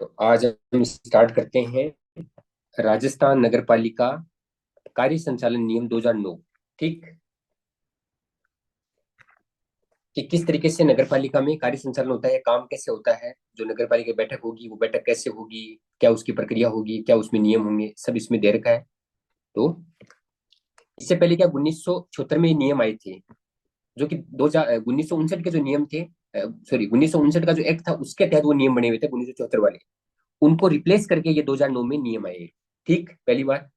तो आज हम स्टार्ट करते हैं राजस्थान नगर पालिका कार्य संचालन नियम 2009। ठीक, कि किस तरीके से नगर पालिका में कार्य संचालन होता है, काम कैसे होता है, जो नगर पालिका की बैठक होगी वो बैठक कैसे होगी, क्या उसकी प्रक्रिया होगी, क्या उसमें नियम होंगे, सब इसमें दे रखा है। तो इससे पहले क्या 1976 में ये नियम आए थे, जो कि 1959 के जो नियम थे, सॉरी 1959 का जो एक्ट था उसके तहत वो नियम बने हुए थे 1974 वाले। उनको रिप्लेस करके ये 2009 में नियम आए। ठीक, पहली बार।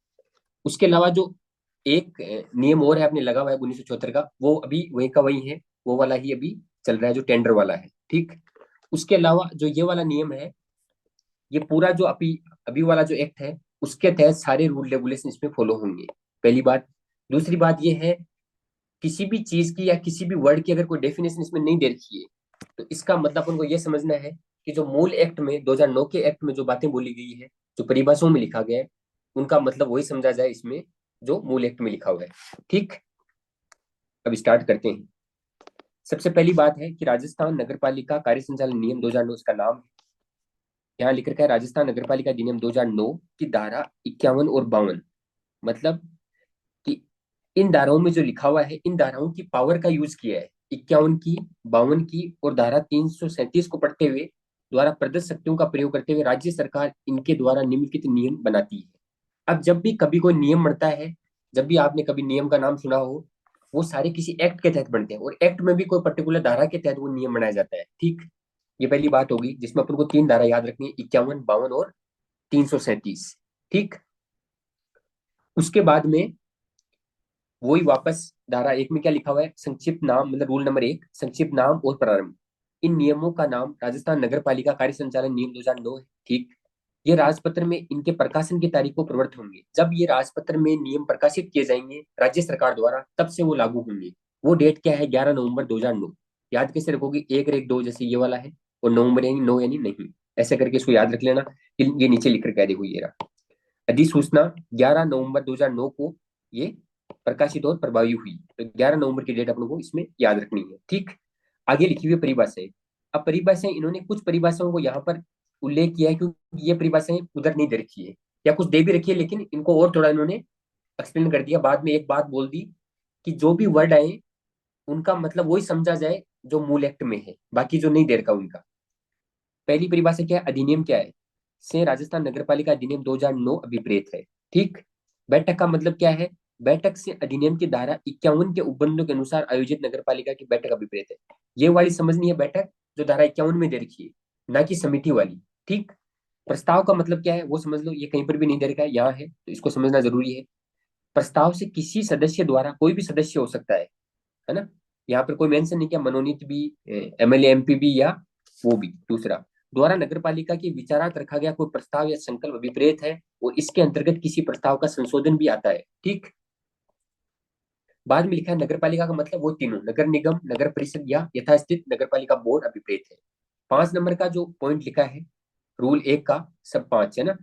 उसके अलावा जो एक नियम और है आपने लगा हुआ है 1974 का, वो अभी वही का वही है, वो वाला ही अभी चल रहा है जो टेंडर वाला है। ठीक, उसके अलावा जो ये वाला नियम है, ये पूरा जो अभी अभी वाला जो एक्ट है उसके तहत सारे रूल रेगुलेशन इसमें फॉलो होंगे। पहली बात। दूसरी बात ये है, किसी भी चीज की या किसी भी वर्ड की अगर कोई डेफिनेशन इसमें नहीं दे रखी है, तो इसका मतलब उनको ये समझना है कि जो मूल एक्ट में 2009 के एक्ट में जो बातें बोली गई है, जो परिभाषाओं में लिखा गया है, उनका मतलब वही समझा जाए इसमें जो मूल एक्ट में लिखा हुआ है। ठीक, अब स्टार्ट करते हैं। सबसे पहली बात है कि राजस्थान नगर पालिका कार्य संचालन नियम 2009 इसका नाम है। यहाँ लिख रखा है राजस्थान नगर पालिका अधिनियम 2009 की धारा 51 और 52। मतलब कि इन धाराओं में जो लिखा हुआ है, इन धाराओं की पावर का यूज किया है, 51 की, 52 की और धारा 337 को पढ़ते हुए द्वारा प्रदत्त शक्तियों का प्रयोग करते हुए राज्य सरकार इनके द्वारा निम्नलिखित नियम बनाती है। अब जब भी कभी कोई नियम बनता है, जब भी आपने कभी नियम का नाम सुना हो, वो सारे किसी एक्ट के तहत बनते हैं और एक्ट में भी कोई पर्टिकुलर धारा के तहत वो नियम बनाया जाता है। ठीक, ये पहली बात होगी जिसमें अपन को तीन धारा याद रखनी है, 51, 52 और 337। ठीक, उसके बाद में वही वापस धारा एक में क्या लिखा हुआ है, संक्षिप्त नाम, मतलब रूल नंबर एक, संक्षिप्त नाम और प्रारंभ। इन नियमों का नाम राजस्थान नगर पालिका कार्य संचालन नियम 2009 है। ठीक, ये राजपत्र में इनके प्रकाशन की तारीख को प्रवृत्त होंगे। जब ये राजपत्र में नियम प्रकाशित किए जाएंगे राज्य सरकार द्वारा, तब से वो लागू होंगे। वो डेट क्या है, 11 नवंबर 2009। याद कैसे रखोगे, एक एक दो जैसे ये वाला है, और नवंबर यानी नौ यानी नहीं, ऐसे करके इसको याद रख लेना। ये नीचे लिख कर कह देखो, ये रहा अधिसूचना 11 नवंबर 2009 को ये प्रकाशित और प्रभावी हुई। तो 11 नवंबर की डेट अपन को इसमें याद रखनी है। ठीक, आगे लिखी हुई परिभाषाएं। अब परिभाषाएं, इन्होंने कुछ परिभाषाओं को यहाँ पर उल्लेख किया है क्योंकि ये परिभाषाएं उधर नहीं दे रखी है, या कुछ दे भी रखी है लेकिन इनको और थोड़ा इन्होंने एक्सप्लेन कर दिया। बाद में एक बात बोल दी कि जो भी वर्ड आए उनका मतलब वही समझा जाए जो मूल एक्ट में है, बाकी जो नहीं दे रखा उनका। पहली परिभाषा क्या है, अधिनियम क्या है, से राजस्थान नगरपालिका अधिनियम 2009 अभिप्रेत है। ठीक, बैठक का मतलब क्या है, बैठक से अधिनियम की धारा 51 के उपबंधों के अनुसार आयोजित नगरपालिका की बैठक अभिप्रेत है। ये वाली समझनी है बैठक जो धारा 51 में दे रखी है, ना कि समिति वाली। ठीक, प्रस्ताव का मतलब क्या है वो समझ लो, ये कहीं पर भी नहीं दे रखा है, यहाँ है तो इसको समझना जरूरी है। प्रस्ताव से किसी सदस्य द्वारा, कोई भी सदस्य हो सकता है ना, यहाँ पर कोई मेंशन नहीं किया, मनोनीत भी, एमएलए एमपी भी, या वो भी दूसरा द्वारा नगर पालिका की विचारात रखा गया कोई प्रस्ताव या संकल्प विपरीत है, और इसके अंतर्गत किसी प्रस्ताव का संशोधन भी आता है। ठीक, बाद में लिखा है नगर पालिका का मतलब वो तीनों, नगर निगम, नगर परिषद या यथास्थित नगर पालिका बोर्ड अभिप्रेत है। 5 नंबर का जो पॉइंट लिखा है रूल एक का, सब पांच है ना।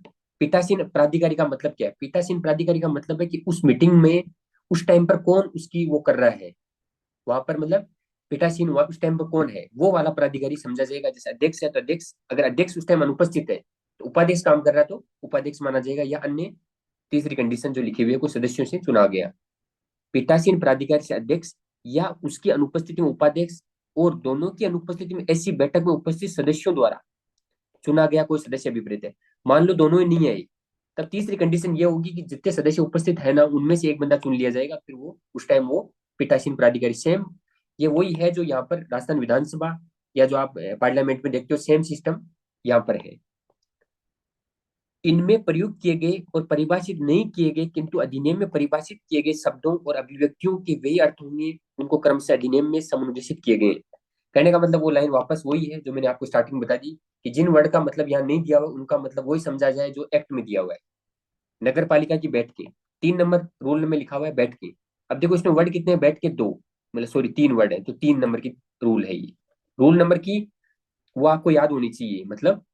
पीठासीन प्राधिकारी का मतलब क्या है, पीठासीन प्राधिकारी का मतलब है कि उस मीटिंग में उस टाइम पर कौन उसकी वो कर रहा है, वहां पर मतलब पीठासीन हुआ उस टाइम पर कौन है, वो वाला प्राधिकारी समझा जाएगा। जैसे अध्यक्ष है तो अध्यक्ष, अगर अध्यक्ष उस टाइम अनुपस्थित है तो उपाध्यक्ष काम कर रहा है तो उपाध्यक्ष माना जाएगा, या अन्य तीसरी कंडीशन जो लिखी हुई है कुछ सदस्यों से चुना गया। पीठासीन प्राधिकारी से अध्यक्ष या उसकी अनुपस्थिति में उपाध्यक्ष, और दोनों की अनुपस्थिति में ऐसी बैठक में उपस्थित सदस्यों द्वारा चुना गया कोई सदस्य अभिप्रेत है। मान लो दोनों ही नहीं है, तब तीसरी कंडीशन ये होगी कि जितने सदस्य उपस्थित है ना उनमें से एक बंदा चुन लिया जाएगा, फिर वो उस टाइम वो पीठासीन प्राधिकारी। सेम ये वही है जो यहाँ पर राजस्थान विधानसभा या जो आप पार्लियामेंट में देखते हो, सेम सिस्टम यहाँ पर है। इनमें प्रयुक्त किए गए और परिभाषित नहीं किए गए किंतु अधिनियम में परिभाषित किए गए शब्दों और अभिव्यक्तियों के वे अर्थ होंगे, उनको क्रमशः अधिनियम में समुन्नसित किए गए। कहने का मतलब वो लाइन वापस वही है जो मैंने आपको स्टार्टिंग बता दी, कि जिन वर्ड का मतलब यहाँ नहीं दिया हुआ उनका मतलब वही समझा जाए जो एक्ट में दिया हुआ है। नगर पालिका की बैठ के, 3 नंबर रूल में लिखा हुआ है बैठ के। अब देखो इसमें वर्ड कितने हैं, बैठ के दो, मतलब सॉरी 3 वर्ड है, तो 3 नंबर की रूल है ये। रूल नंबर की वो आपको याद होनी चाहिए, मतलब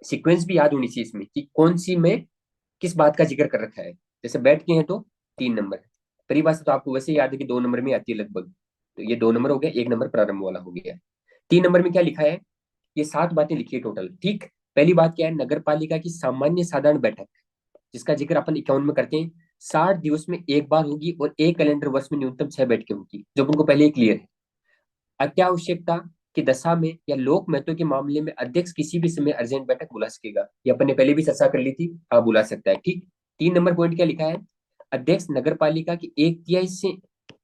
सीक्वेंस भी याद होनी चाहिए इसमें कि कौन सी में किस बात का जिक्र कर रखा है। जैसे बैठ के हैं तो 3 नंबर है, परिभाषा तो आपको वैसे याद है कि 2 नंबर में आती है लगभग, तो ये 2 नंबर हो गया, 1 नंबर प्रारंभ वाला हो गया। 3 नंबर में क्या लिखा है, ये 7 बातें लिखी है टोटल। ठीक, पहली बात क्या है, नगर पालिका की सामान्य साधारण बैठक, जिसका जिक्र अपन 51 में करते हैं, 60 दिवस में एक बार होगी और एक कैलेंडर वर्ष में न्यूनतम 6 बैठकें होगी, जब उनको पहले ही क्लियर है। अत्यावश्यकता की दशा में या लोक महत्व के मामले में अध्यक्ष किसी भी समय अर्जेंट बैठक बुला सकेगा। ये अपन ने पहले भी चर्चा कर ली थी, हाँ बुला सकता है। ठीक, 3 नंबर पॉइंट क्या लिखा है, अध्यक्ष नगर पालिका की एक तिहाई से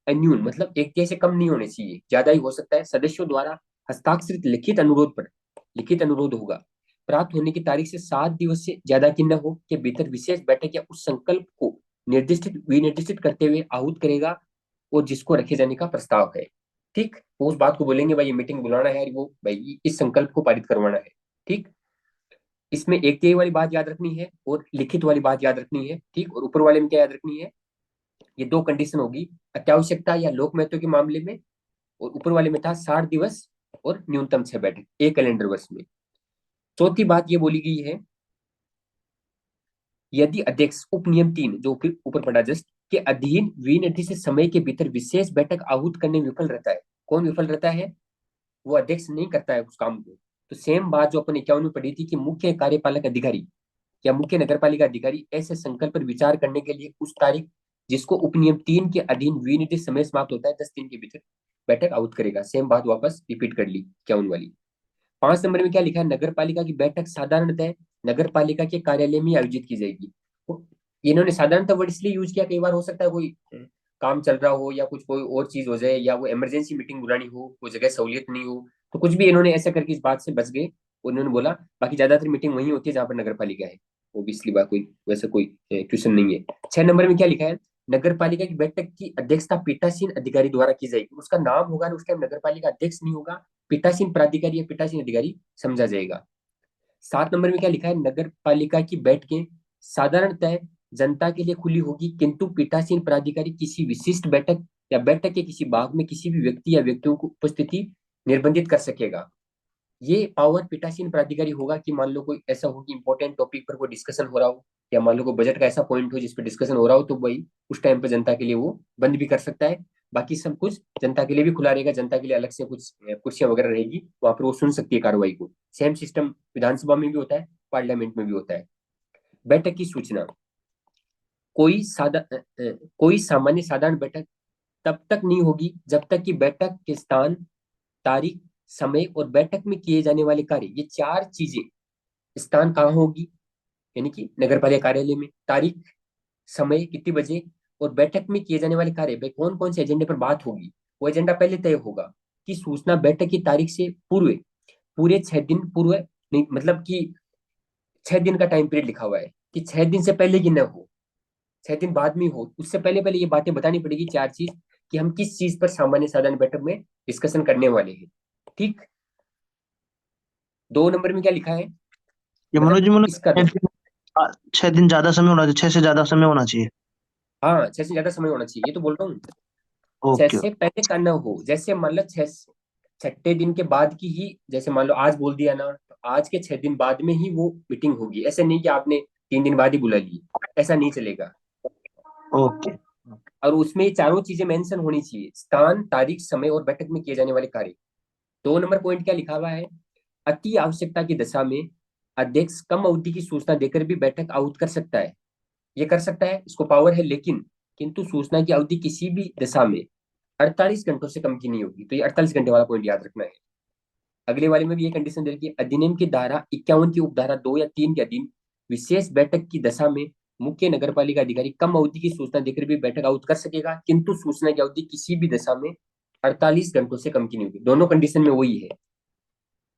अन्यून, मतलब एक तिहाई से कम नहीं होने चाहिए, ज्यादा ही हो सकता है, सदस्यों द्वारा हस्ताक्षरित लिखित अनुरोध पर, लिखित अनुरोध होगा, प्राप्त होने की तारीख से 7 दिवस से ज्यादा की न हो के भीतर विशेष बैठक या उस संकल्प को निर्दिष्टित विनिर्दिष्टित करते हुए आहूत करेगा और जिसको रखे जाने का प्रस्ताव है। ठीक, वो उस बात को बोलेंगे भाई ये मीटिंग बुलाना है, वो भाई इस संकल्प को पारित करवाना है। ठीक, इसमें एक तिहाई वाली बात याद रखनी है और लिखित वाली बात याद रखनी है। ठीक, और ऊपर वाले में क्या याद रखनी है, ये दो कंडीशन होगी, अत्यावश्यकता या लोक महत्व के मामले में, और ऊपर वाले में था 60 दिवस और न्यूनतम 6 बैठक एक कैलेंडर वर्ष में। चौथी बात ये बोली गई है, यदि अध्यक्ष उप नियम 3 जो ऊपर पड़ा जस्ट के अधीन विनिर्दिष्ट समय के भीतर विशेष बैठक आहूत करने में विफल रहता है, कौन विफल रहता है, वो अध्यक्ष नहीं करता है उस काम को, तो सेम बात जो अपन 51 में पढ़ी थी कि मुख्य कार्यपालक अधिकारी या मुख्य नगरपालिका अधिकारी ऐसे संकल्प पर विचार करने के लिए उस तारीख जिसको उपनियम 3 के अधीन विनिर्दिष्ट समय समाप्त होता है 10 दिन के भीतर बैठक आउट करेगा। सेम बात वापस रिपीट कर ली 51 वाली। 5 नंबर में क्या लिखा है, नगर पालिका की बैठक साधारणतः नगर पालिका के कार्यालय में आयोजित की जाएगी। इन्होंने साधारणतः वर्ड इसलिए यूज किया, कई बार हो सकता है कोई काम चल रहा हो या कुछ कोई और चीज हो जाए या वो इमरजेंसी मीटिंग बुलानी हो, कोई जगह सहूलियत नहीं हो, तो कुछ भी इन्होंने ऐसा करके इस बात से बच गए। उन्होंने बोला बाकी ज्यादातर मीटिंग वही होती है जहां पर नगर पालिका है, ओबियसली बात, कोई वैसा कोई क्वेश्चन नहीं है। 6 नंबर में क्या लिखा है, नगर पालिका की बैठक की अध्यक्षता पीठासीन अधिकारी द्वारा की जाएगी, उसका नाम होगा ना उस टाइम नगर पालिका अध्यक्ष नहीं होगा, पीठासीन प्राधिकारी या पीठासीन अधिकारी समझा जाएगा। 7 नंबर में क्या लिखा है, नगर पालिका की बैठकें साधारणतः जनता के लिए खुली होगी, किंतु पीठासीन प्राधिकारी किसी विशिष्ट बैठक या बैठक के किसी भाग में किसी भी व्यक्ति या व्यक्तियों को उपस्थिति निर्बंधित कर सकेगा। ये पावर पीठासीन प्राधिकारी होगा कि मान लो कोई ऐसा हो कि इंपॉर्टेंट टॉपिक पर कोई डिस्कशन हो रहा हो, या मान लो कोई बजट का ऐसा पॉइंट हो जिस पर डिस्कशन हो रहा हो, तो भाई उस टाइम पे जनता के लिए वो बंद भी कर सकता है। बाकी सब कुछ जनता के लिए भी खुला रहेगा, जनता के लिए अलग से कुछ कुर्सियां वगैरह रहेगी, वहां पर वो सुन सकती है कार्रवाई को। सेम सिस्टम विधानसभा में भी होता है, पार्लियामेंट में भी होता है। बैठक की सूचना, कोई सामान्य साधारण बैठक तब तक नहीं होगी जब तक कि बैठक के स्थान, तारीख, समय और बैठक में किए जाने वाले कार्य, ये चार चीजें, स्थान कहाँ होगी यानी कि नगर पालिका कार्यालय में, तारीख, समय कितने बजे, और बैठक में किए जाने वाले कार्य, भाई कौन कौन से एजेंडे पर बात होगी, वो एजेंडा पहले तय होगा। कि सूचना बैठक की तारीख से पूर्व, पूरे 6 दिन पूर्व नहीं, मतलब कि 6 दिन का टाइम पीरियड लिखा हुआ है कि 6 दिन से पहले की न हो, 6 दिन बाद में हो, उससे पहले पहले ये बातें बतानी पड़ेगी, चार चीज, कि हम किस चीज पर सामान्य साधारण बैठक में डिस्कशन करने वाले हैं। ठीक, 2 नंबर में क्या लिखा है, ये मतलब मनोज जी, मनोज इसका 6 दिन ज्यादा समय होना चाहिए, 6 से ज्यादा समय होना चाहिए। हाँ 6 से ज्यादा समय होना चाहिए, ये तो बोल रहा हूँ। छह ओके। से पहले का ना हो, जैसे मान लो 6 छठे दिन के बाद की ही, जैसे मान लो आज बोल दिया ना, तो आज के 6 दिन बाद में ही वो मीटिंग होगी, ऐसे नहीं कि आपने 3 दिन बाद ही बुला ली, ऐसा नहीं चलेगा। ओके। और उसमें ये चारों चीजें मेंशन होनी चाहिए, स्थान, तारीख, समय और बैठक में किए जाने वाले कार्य। 2 नंबर पॉइंट क्या लिखा हुआ है, अति आवश्यकता की दशा में अध्यक्ष कम अवधि की सूचना देकर भी बैठक आउट कर सकता है, ये कर सकता है, इसको पावर है, लेकिन किंतु सूचना की अवधि किसी भी दशा में 48 घंटों से कम की नहीं होगी, तो ये 48 घंटे वाला पॉइंट याद रखना है। अगले वाले में भी ये कंडीशन दे रखी है, अधिनियम की धारा 51 की उपधारा 2 या 3 के अधीन विशेष बैठक की दशा में मुख्य नगरपालिका अधिकारी कम अवधि की सूचना देकर भी बैठक आउट कर सकेगा, किंतु सूचना की अवधि किसी भी दशा में 48 घंटों से कम की नहीं होगी, दोनों कंडीशन में वही है।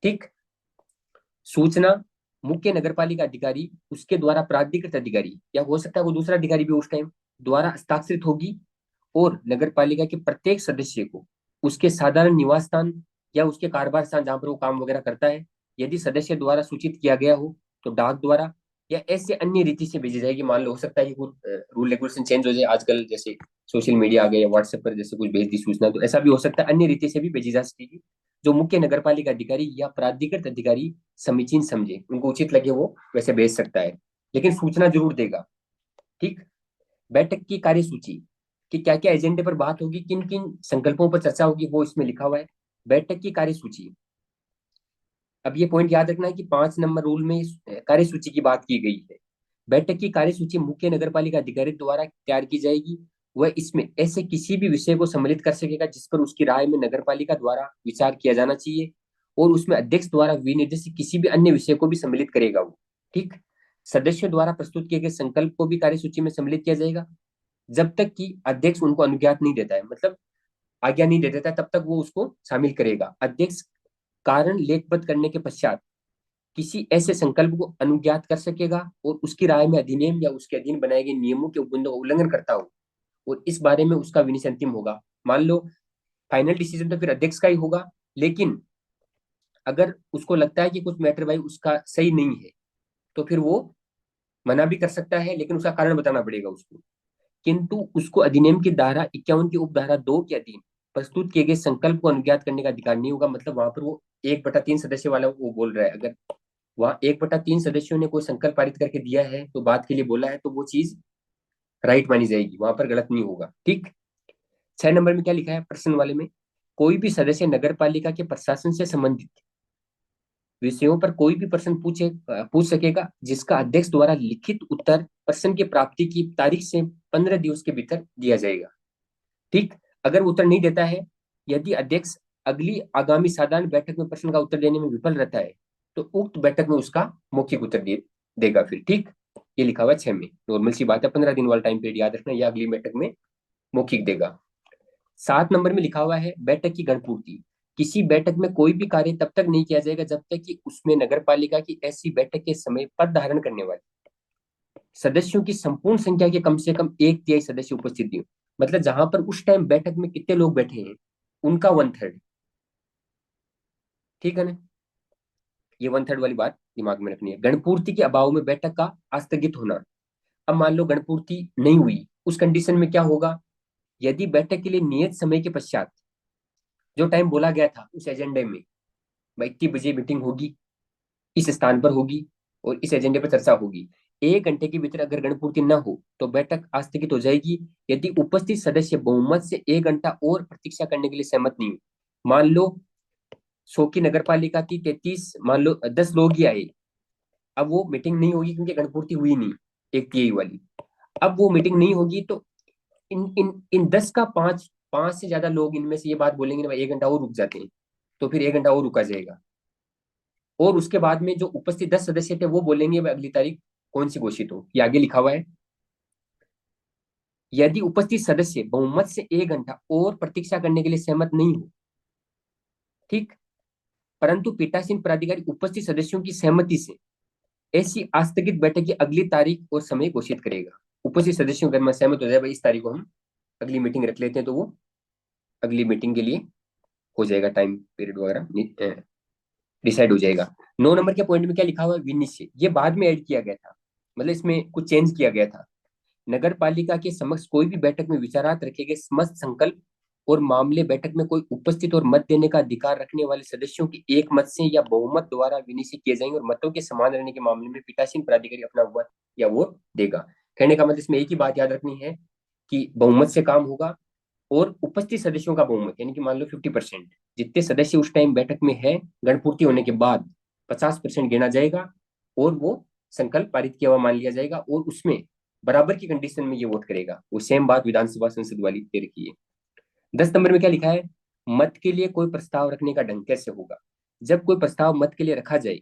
ठीक, सूचना मुख्य नगरपालिका अधिकारी, उसके द्वारा प्राधिकृत अधिकारी या हो सकता है वो दूसरा अधिकारी भी उस टाइम द्वारा हस्ताक्षरित होगी, और नगर पालिका के प्रत्येक सदस्य को उसके साधारण निवास स्थान या उसके कारोबार स्थान जहां पर वो काम वगैरह करता है, यदि सदस्य द्वारा सूचित किया गया हो तो डाक द्वारा या ऐसे अन्य रीति से भेजी जाएगी। मान लो हो सकता है कि कुछ रूल रेगुलेशन चेंज हो जाए आजकल, जैसे सोशल मीडिया आ गया या व्हाट्सएप पर जैसे कुछ भेज दी सूचना, तो ऐसा भी हो सकता है, अन्य रीति से भी भेजी जा सकेगी, जो मुख्य नगर पालिका अधिकारी या प्राधिकृत अधिकारी समीचीन समझे, उनको उचित लगे वो वैसे भेज सकता है, लेकिन सूचना जरूर देगा। ठीक, बैठक की कार्यसूची कि क्या क्या एजेंडे पर बात होगी, किन किन संकल्पों पर चर्चा होगी, वो इसमें लिखा हुआ है। बैठक की कार्यसूची, अब ये पॉइंट याद रखना है कि 5 नंबर रूल में इस कार्यसूची की बात की गई है। बैठक की कार्यसूची मुख्य नगरपालिका अधिकारी द्वारा तैयार की जाएगी। वह इसमें ऐसे किसी भी विषय को सम्मिलित कर सकेगा जिस पर उसकी राय में नगरपालिका द्वारा विचार किया जाना चाहिए, और उसमें अध्यक्ष द्वारा विनिर्देशित किसी भी अन्य विषय को भी सम्मिलित करेगा वो। ठीक। सदस्यों द्वारा प्रस्तुत किए गए संकल्प को भी कार्यसूची में सम्मिलित किया जाएगा, जब तक कि अध्यक्ष उनको अनुज्ञात नहीं देता है, मतलब आज्ञा नहीं दे देता है, तब तक वो उसको शामिल करेगा। अध्यक्ष कारण लेखबद्ध करने के पश्चात किसी ऐसे संकल्प को अनुज्ञात कर सकेगा और उसकी राय में अधिनियम या उसके अधीन बनाए गए नियमों के उपबंधों का उल्लंघन करता हो, और इस बारे में उसका विनिश्चय अंतिम होगा। मान लो फाइनल डिसीजन तो फिर अध्यक्ष का ही होगा, लेकिन अगर उसको लगता है कि कुछ मैटर भाई उसका सही नहीं है, तो फिर वो मना भी कर सकता है, लेकिन उसका कारण बताना पड़ेगा उसको। किंतु उसको अधिनियम की धारा 51 की उपधारा 2 के अधीन प्रस्तुत किए गए संकल्प को अनुज्ञात करने का अधिकार नहीं होगा। मतलब वहां पर वो 1/3 सदस्य वाला वो बोल रहा है, अगर वहां 1/3 सदस्यों ने कोई संकल्प पारित करके दिया है, तो बात के लिए बोला है, तो वो चीज राइट मानी जाएगी, वहां पर गलत नहीं होगा। ठीक। 6 नंबर में क्या लिखा है प्रश्न वाले में? कोई भी सदस्य नगर पालिका के प्रशासन से संबंधित विषयों पर कोई भी प्रश्न पूछ सकेगा, जिसका अध्यक्ष द्वारा लिखित उत्तर प्रश्न की प्राप्ति की तारीख से 15 दिवस के भीतर दिया जाएगा। ठीक। अगर वो उत्तर नहीं देता है, यदि अध्यक्ष अगली आगामी साधारण बैठक में प्रश्न का उत्तर देने में विफल रहता है, तो उक्त बैठक में उसका मौखिक उत्तर देगा फिर। ठीक। ये लिखा हुआ है 6 में, नॉर्मल सी बात है, 15 दिन वाला टाइम पीरियड याद रखना, या अगली बैठक में मौखिक देगा। 7 नंबर में लिखा हुआ है बैठक की गणपूर्ति। किसी बैठक में कोई भी कार्य तब तक नहीं किया जाएगा जब तक कि उसमें नगर पालिका की ऐसी बैठक के समय पद धारण करने वाले सदस्यों की संपूर्ण संख्या के कम से कम 1/3 सदस्य उपस्थित नहीं हो। मतलब जहां पर उस टाइम बैठक में कितने लोग बैठे हैं, उनका 1/3। ठीक है ना? ये 1/3 वाली बात दिमाग में रखनी है। गणपूर्ति के अभाव में बैठक का आस्थगित होना। अब मान लो गणपूर्ति नहीं हुई, उस कंडीशन में क्या होगा? यदि बैठक के लिए नियत समय के पश्चात जो टाइम बोला गया था उस एजेंडे में, भाई इतनी बजे मीटिंग होगी, इस स्थान पर होगी और इस एजेंडे पर चर्चा होगी, 1 घंटे के भीतर अगर गणपूर्ति न हो तो बैठक आस्थगित हो जाएगी, यदि उपस्थित सदस्य बहुमत से 1 घंटा और प्रतीक्षा करने के लिए सहमत नहीं हो। मान लो 100 की नगर पालिका थी, 33 मान लो 10 लोग ही आए, अब वो मीटिंग नहीं होगी क्योंकि गणपूर्ति हुई नहीं, एक तिहाई वाली। अब वो मीटिंग नहीं होगी तो इन इन इन 10 का 5 5 से ज्यादा लोग इनमें से ये बात बोलेंगे ना भाई 1 घंटा और रुक जाते हैं, तो फिर 1 घंटा और रुका जाएगा। और उसके बाद में जो उपस्थित 10 सदस्य थे वो बोलेंगे भाई अगली तारीख कौन सी घोषित हो। ये आगे लिखा हुआ है, यदि उपस्थित सदस्य बहुमत से 1 घंटा और प्रतीक्षा करने के लिए सहमत नहीं हो, ठीक, परंतु पीठासीन प्राधिकारी उपस्थित सदस्यों की सहमति से ऐसी आस्थगित बैठक की अगली तारीख और समय घोषित करेगा। उपस्थित सदस्यों अगर मैं सहमत हो जाए भाई इस तारीख को हम अगली मीटिंग रख लेते हैं, तो वो अगली मीटिंग के लिए हो जाएगा, टाइम पीरियड वगैरह डिसाइड हो जाएगा। 9 नंबर के पॉइंट में क्या लिखा हुआ है? विनिश्चय। ये बाद में ऐड किया गया था, मतलब इसमें कुछ चेंज किया गया था। नगर पालिका के समक्ष कोई भी बैठक में विचारात रखे गए समस्त संकल्प और मामले बैठक में कोई उपस्थित और मत देने का अधिकार रखने वाले सदस्यों के एक मत से या बहुमत द्वारा विनिश्चय किए जाएंगे, और मतों के समान रहने के मामले में पीठासीन प्राधिकारी अपना वोट या वोट देगा। कहने का मतलब इसमें एक ही बात याद रखनी है कि बहुमत से काम होगा, और उपस्थित सदस्यों का बहुमत यानी कि मान लो 50%, जितने सदस्य उस टाइम बैठक में है, गणपूर्ति होने के बाद 50% गिना जाएगा और वो संकल्प पारित किया हुआ मान लिया जाएगा, और उसमें बराबर की कंडीशन में ये वोट करेगा। वो सेम बात विधानसभा संसद वाली दे रखी है। 10 नंबर में क्या लिखा है? मत के लिए कोई प्रस्ताव रखने का ढंग कैसे होगा? जब कोई प्रस्ताव मत के लिए रखा जाए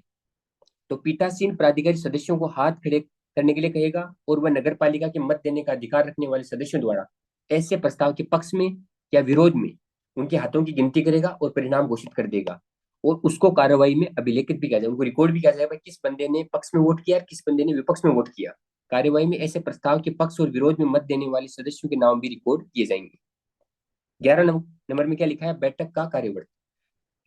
तो पीठासीन प्राधिकारी सदस्यों को हाथ खड़े करने के लिए कहेगा, और वह नगर पालिका के मत देने का अधिकार रखने वाले सदस्यों द्वारा ऐसे प्रस्ताव के पक्ष में या विरोध में उनके हाथों की गिनती करेगा और परिणाम घोषित कर देगा, और उसको कार्रवाई में अभिलेखित भी किया जाएगा, उनको रिकॉर्ड भी किया जाएगा किस बंदे ने पक्ष में वोट किया और किस बंदे ने विपक्ष में वोट किया। कार्यवाही में ऐसे प्रस्ताव के पक्ष और विरोध में मत देने वाले सदस्यों के नाम भी रिकॉर्ड किए जाएंगे। 11 नंबर में क्या लिखा है? बैठक का कार्यवर्ग।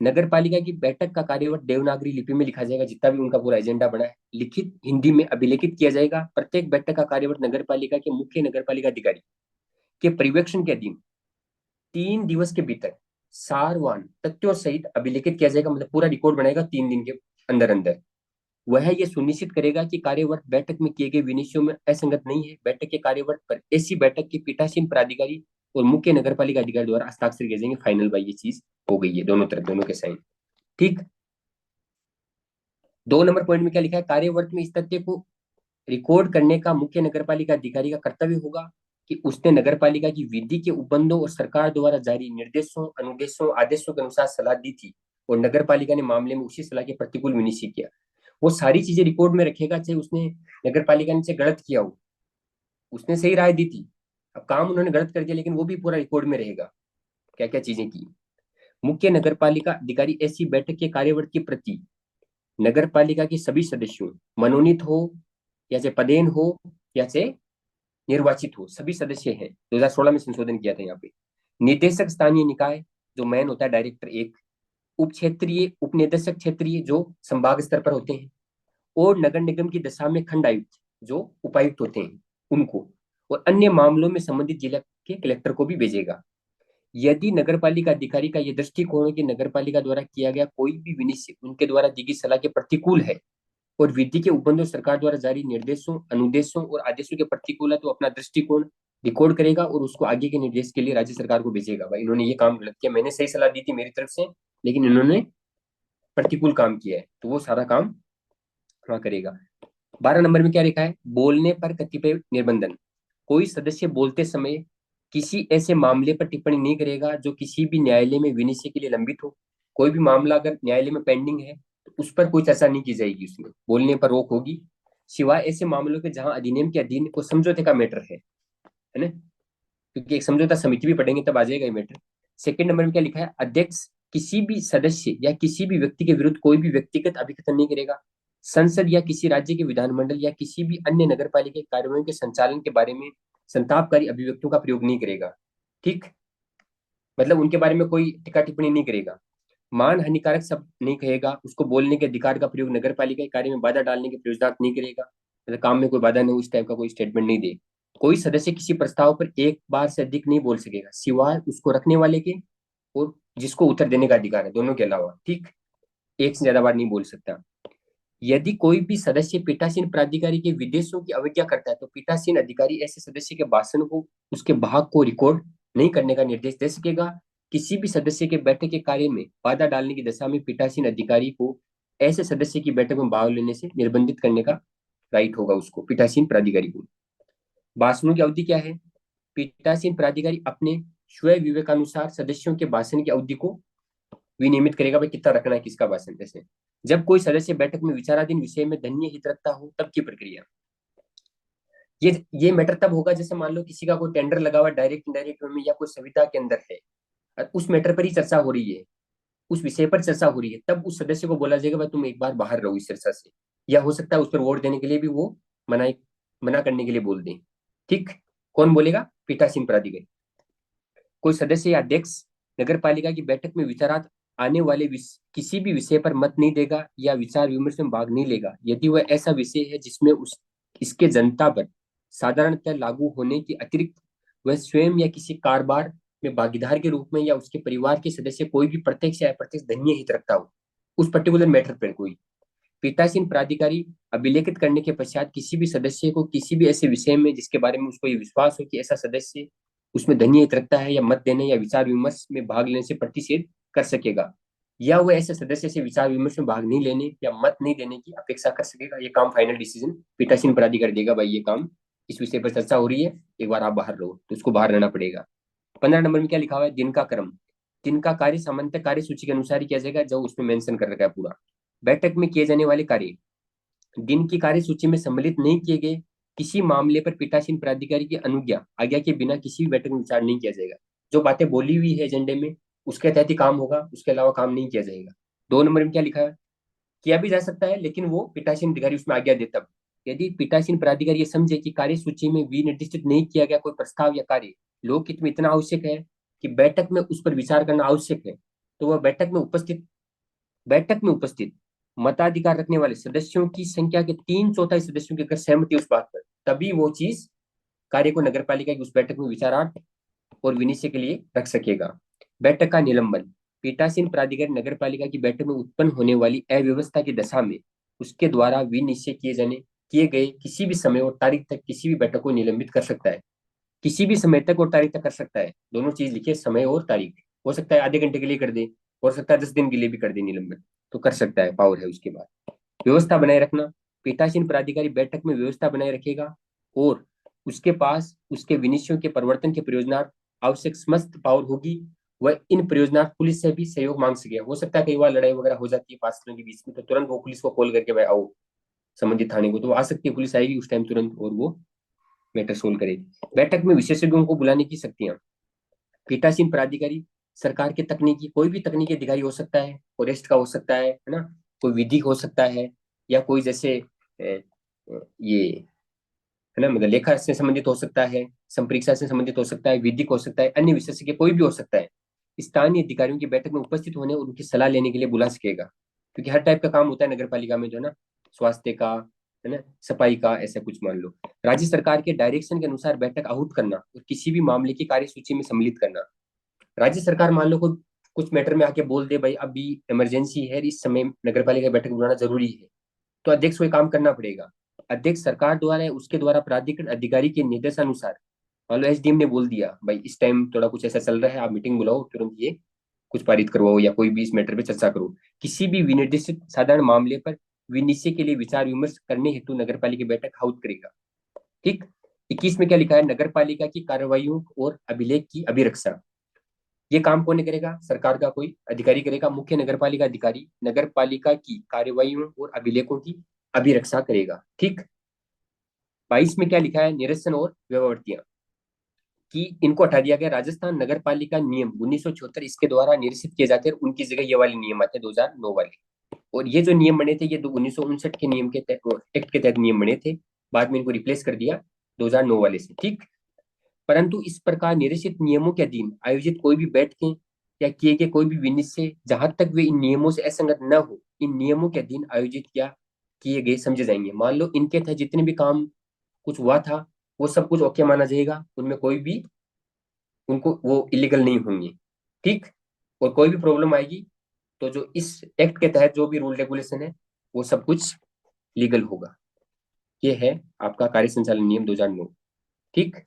नगर पालिका की बैठक का कार्यवट देवनागरी लिपि में लिखा जाएगा, जितना भी उनका पूरा एजेंडा बना है लिखित हिंदी में अभिलेखित किया जाएगा। प्रत्येक बैठक का कार्यवट नगर पालिका के मुख्य नगर पालिका अधिकारी के पर्यवेक्षण के अधीन 3 दिवस के भीतर सारवान तथ्यों सहित अभिलेखित किया जाएगा, मतलब पूरा रिकॉर्ड बनाएगा 3 दिन के अंदर अंदर। वह ये सुनिश्चित करेगा कि कार्यवट बैठक में किए गए विनिश्चयों में असंगत नहीं है। बैठक के कार्यवट पर ऐसी बैठक के पीठासीन प्राधिकारी और मुख्य नगर पालिका अधिकारी द्वारा हस्ताक्षर किए जाएंगे। फाइनल भाई ये चीज हो गई है, दोनों तरफ दोनों के साइन। ठीक। 2 नंबर पॉइंट में क्या लिखा है, कार्यवर्त में इस तथ्य को रिकॉर्ड करने का मुख्य नगरपालिका अधिकारी का कर्तव्य होगा कि उसने नगरपालिका की विधि के उपबंधों और सरकार द्वारा जारी निर्देशों, अनुदेशों, आदेशों के अनुसार सलाह दी थी और नगरपालिका ने मामले में उसी सलाह के प्रतिकूल विनिश्चय किया। वो सारी चीजें रिकॉर्ड में रखेगा, चाहे उसने नगरपालिका ने से गलत किया हो, उसने सही राय दी थी, अब काम उन्होंने गलत कर दिया, लेकिन वो भी पूरा रिकॉर्ड में रहेगा क्या क्या चीजें की। मुख्य नगरपालिका अधिकारी ऐसी बैठक के कार्यवर्ग की प्रति नगरपालिका के सभी सदस्यों, मनोनीत हो या चाहे पदेन हो या चाहे निर्वाचित हो, सभी सदस्य हैं, 2016 में संशोधन किया था यहाँ पे। निदेशक स्थानीय निकाय जो मैन होता है डायरेक्टर एक, उप क्षेत्रीय उप निदेशक क्षेत्रीय जो संभाग स्तर पर होते हैं, और नगर निगम की दशा में खंड आयुक्त जो उपायुक्त होते हैं उनको, और अन्य मामलों में संबंधित जिला के कलेक्टर को भी भेजेगा। यदि नगरपालिका अधिकारी का यह दृष्टिकोण है कि नगरपालिका द्वारा किया गया कोई भी विनिश्चय उनके द्वारा दी गई सलाह के प्रतिकूल है और विधि के उपबंधों सरकार द्वारा जारी निर्देशों, अनुदेशों और आदेशों के प्रतिकूल है, तो अपना दृष्टिकोण रिकॉर्ड करेगा और उसको आगे के निर्देश के लिए राज्य सरकार को भेजेगा। भाई इन्होंने ये काम गलत किया, मैंने सही सलाह दी थी मेरी तरफ से, लेकिन इन्होंने प्रतिकूल काम किया है, तो वो सारा काम वहां करेगा। 12 नंबर में क्या लिखा है, बोलने पर कतिपय निर्बंधन। कोई सदस्य बोलते समय किसी ऐसे मामले पर टिप्पणी नहीं करेगा जो किसी भी न्यायालय में विनिश्चय के लिए लंबित हो। कोई भी मामला अगर न्यायालय में पेंडिंग है तो उस पर कोई चर्चा नहीं की जाएगी, उसमें बोलने पर रोक होगी, सिवाय ऐसे मामलों के जहां अधिनियम के अधीन को समझौते का मैटर है ना, क्योंकि एक समझौता समिति भी पढ़ेंगे तब आ जाएगा ये मैटर। 2 नंबर में क्या लिखा है, अध्यक्ष किसी भी सदस्य या किसी भी व्यक्ति के विरुद्ध कोई भी व्यक्तिगत अभिकथन नहीं करेगा। संसद या किसी राज्य के विधानमंडल या किसी भी अन्य नगरपालिका कार्यों के संचालन के बारे में संतापकारी अभिव्यक्तियों का प्रयोग नहीं करेगा। ठीक, मतलब उनके बारे में कोई टिक्का टिप्पणी नहीं करेगा। मान हानिकारक शब्द नहीं कहेगा, उसको बोलने के अधिकार का प्रयोग नगरपालिका के कार्य में बाधा डालने के प्रयोजनार्थ नहीं करेगा, मतलब काम में कोई बाधा नहीं हो इस टाइप का कोई स्टेटमेंट नहीं दे। कोई सदस्य किसी प्रस्ताव पर एक बार से अधिक नहीं बोल सकेगा, सिवाय उसको रखने वाले के और जिसको उत्तर देने का अधिकार है, दोनों के अलावा। ठीक, एक से ज्यादा बार नहीं बोल सकता। यदि कोई भी सदस्य पीठासीन प्राधिकारी के विदेशों की अवज्ञा करता है तो पीठासीन अधिकारी ऐसे सदस्य के भाषण को, उसके भाग को रिकॉर्ड नहीं करने का निर्देश दे सकेगा। किसी भी सदस्य के बैठक के कार्य में बाधा डालने की दशा में पीठासीन अधिकारी को ऐसे सदस्य की बैठक में भाग लेने से निर्बंधित करने का राइट होगा उसको, पीठासीन प्राधिकारी को। भाषणों की अवधि क्या है, पीठासीन प्राधिकारी अपने स्वयं विवेकानुसार सदस्यों के भाषण की अवधि को विनियमित करेगा, भाई कितना रखना है किसका भाषण। जैसे जब कोई सदस्य बैठक में विचाराधीन विषय में धन्य हित रखता हो तब की प्रक्रिया। ये मैटर तब होगा जैसे मान लो किसी का कोई टेंडर लगा हुआ डायरेक्ट इनडायरेक्ट में या कोई संविदा के अंदर है और उस मैटर पर ही चर्चा हो रही है, उस विषय पर चर्चा हो रही है, तब उस सदस्य को बोला जाएगा भाई तुम एक बार बाहर रहो इस चर्चा से, या हो सकता है उस पर वोट देने के लिए भी वो मना मना करने के लिए बोल दें। ठीक, कौन बोलेगा, पीठासीन प्राधिकारी। कोई सदस्य या अध्यक्ष नगर पालिका की बैठक में विचारात आने वाले किसी भी विषय पर मत नहीं देगा या विचार विमर्श में भाग नहीं लेगा यदि वह ऐसा विषय है जिसमें उस इसके जनता पर साधारणतः लागू होने के अतिरिक्त वह स्वयं या किसी कारोबार में भागीदार के रूप में या उसके परिवार के सदस्य कोई भी प्रत्यक्ष या अप्रत्यक्ष धन्य हित रखता हो उस पर्टिकुलर मैटर पर। कोई पीठासीन प्राधिकारी अभिलेखित करने के पश्चात किसी भी सदस्य को किसी भी ऐसे विषय में जिसके बारे में उसको ये विश्वास हो कि ऐसा सदस्य उसमें धन्य हित रखता है या मत देने या विचार विमर्श में भाग लेने से प्रतिषेध कर सकेगा, या वो ऐसे सदस्य से विचार विमर्श में भाग नहीं लेने या मत नहीं देने की अपेक्षा कर सकेगा। ये काम फाइनल डिसीजन पीठासीन प्राधिकारी देगा, भाई ये काम इस विषय पर चर्चा हो रही है, एक बार आप बाहर रहो, तो उसको बाहर रहना पड़ेगा। 15 नंबर में क्या लिखा हुआ है, दिन का क्रम। दिन का कार्य सामान्यतः कार्य सूची के अनुसार ही किया जाएगा जो उसमें मेंशन कर रखा है पूरा। बैठक में किए जाने वाले कार्य, दिन की कार्य सूची में सम्मिलित नहीं किए गए किसी मामले पर पीठासीन प्राधिकारी की अनुज्ञा आज्ञा के बिना किसी भी बैठक में विचार नहीं किया जाएगा। जो बातें बोली हुई है एजेंडे में उसके तहत ही काम होगा, उसके अलावा काम नहीं किया जाएगा। 2 नंबर में क्या लिखा है, किया भी जा सकता है लेकिन वो पीठासीन अधिकारी उसमें आज्ञा दे तब। यदि पीठासीन प्राधिकारी ये समझे कि कार्य सूची में विनिर्दिष्ट नहीं किया गया कोई प्रस्ताव या कार्य लोकहित में इतना आवश्यक है कि बैठक में उस पर विचार करना आवश्यक है, तो वह बैठक में उपस्थित मताधिकार रखने वाले सदस्यों की संख्या के 3/4 सदस्यों की अगर सहमति उस बात पर, तभी वो चीज कार्य को नगरपालिका की उस बैठक में विचारार्थ और विनिश्चय के लिए रख सकेगा। बैठक का निलंबन, पीठासीन प्राधिकारी नगरपालिका की बैठक में उत्पन्न होने वाली अव्यवस्था की दशा में उसके द्वारा विनिश्चय किए गए किसी भी समय और तारीख तक किसी भी बैठक को निलंबित कर सकता है। किसी भी समय तक और तारीख तक कर सकता है, दोनों चीज लिखिए, समय और तारीख। हो सकता है आधे घंटे के लिए कर दे, हो सकता है 10 दिन के लिए भी कर दे निलंबन, तो कर सकता है, पावर है उसके बाद। व्यवस्था बनाए रखना, पीठासीन प्राधिकारी बैठक में व्यवस्था बनाए रखेगा और उसके पास उसके विनिश्चयों के प्रवर्तन के प्रयोजनार्थ आवश्यक समस्त पावर होगी। वह इन प्रयोजनार्थ पुलिस से भी सहयोग मांग सके। हो सकता है कई बार लड़ाई वगैरह हो जाती है पार्षदों के बीच में, तो तुरंत वो पुलिस को कॉल करके भाई आओ संबंधित थाने को, तो वो आ सकती है, पुलिस आएगी उस टाइम तुरंत और वो मैटर सोल्व करेगी। बैठक में विशेषज्ञों को बुलाने की शक्तियां, पीठासीन प्राधिकारी सरकार के तकनीकी कोई भी तकनीकी अधिकारी हो सकता है, फॉरेस्ट का हो सकता है ना, कोई विधिक हो सकता है, या कोई जैसे ये है ना, मतलब लेखा से संबंधित हो सकता है, संपरीक्षा से संबंधित हो सकता है, विधिक हो सकता है, अन्य विशेषज्ञ कोई भी हो सकता है। स्थानीय अधिकारियों की बैठक में उपस्थित होने और उनकी सलाह लेने के लिए बुला सकेगा, क्योंकि हर टाइप का काम होता है नगर पालिका में जो है ना, स्वास्थ्य का, है ना, सफाई का, ऐसा कुछ मान लो। राज्य सरकार के डायरेक्शन के अनुसार बैठक आहूत करना और किसी भी मामले की कार्यसूची में सम्मिलित करना। राज्य सरकार मान लो कोई कुछ मैटर में आके बोल दे भाई अभी इमरजेंसी है, इस समय नगर पालिका बैठक बुलाना जरूरी है, तो अध्यक्ष को ये काम करना पड़ेगा। अध्यक्ष सरकार द्वारा या उसके द्वारा प्राधिकृत अधिकारी के निर्देशानुसार, मान लो एसडीएम ने बोल दिया भाई इस टाइम थोड़ा कुछ ऐसा चल रहा है, आप मीटिंग बुलाओ तुरंत, ये कुछ पारित करवाओ या कोई भी इस मैटर पे चर्चा करो, किसी भी विनिर्दिष्ट साधारण मामले पर विनिश्चय के लिए विचार विमर्श करने हेतु नगर पालिका बैठक हाउस करेगा। ठीक। 21 में क्या लिखा है, नगर पालिका की कार्रवाइयों और अभिलेख की अभिरक्षा। ये काम कौन करेगा, सरकार का कोई अधिकारी करेगा, मुख्य नगर पालिका अधिकारी नगर पालिका की कार्रवाइयों और अभिलेखों की अभिरक्षा करेगा। ठीक। 22 में क्या लिखा है, निरसन और व्यववर्तियां, कि इनको हटा दिया गया। राजस्थान नगर पालिका नियम 1976 इसके द्वारा निरसित किए जाते हैं, उनकी जगह ये वाले नियम आते हैं 2009 वाले। और ये जो नियम बने थे ये 1959 के नियम के तहत, एक्ट के तहत नियम बने थे, बाद में इनको रिप्लेस कर दिया 2009 वाले से। ठीक। परंतु इस प्रकार निरसित नियमों के अधीन आयोजित कोई भी बैठकें या किए गए कोई भी विनिश्चय जहां तक वे इन नियमों से असंगत न हो, इन नियमों के अधीन आयोजित या किए गए समझे जाएंगे। मान लो इनके तहत जितने भी काम कुछ हुआ था वो सब कुछ ओके माना जाएगा, उनमें कोई भी उनको वो इलीगल नहीं होंगे। ठीक। और कोई भी प्रॉब्लम आएगी तो जो इस एक्ट के तहत जो भी रूल रेगुलेशन है वो सब कुछ लीगल होगा। ये है आपका कार्य संचालन नियम 2009। ठीक।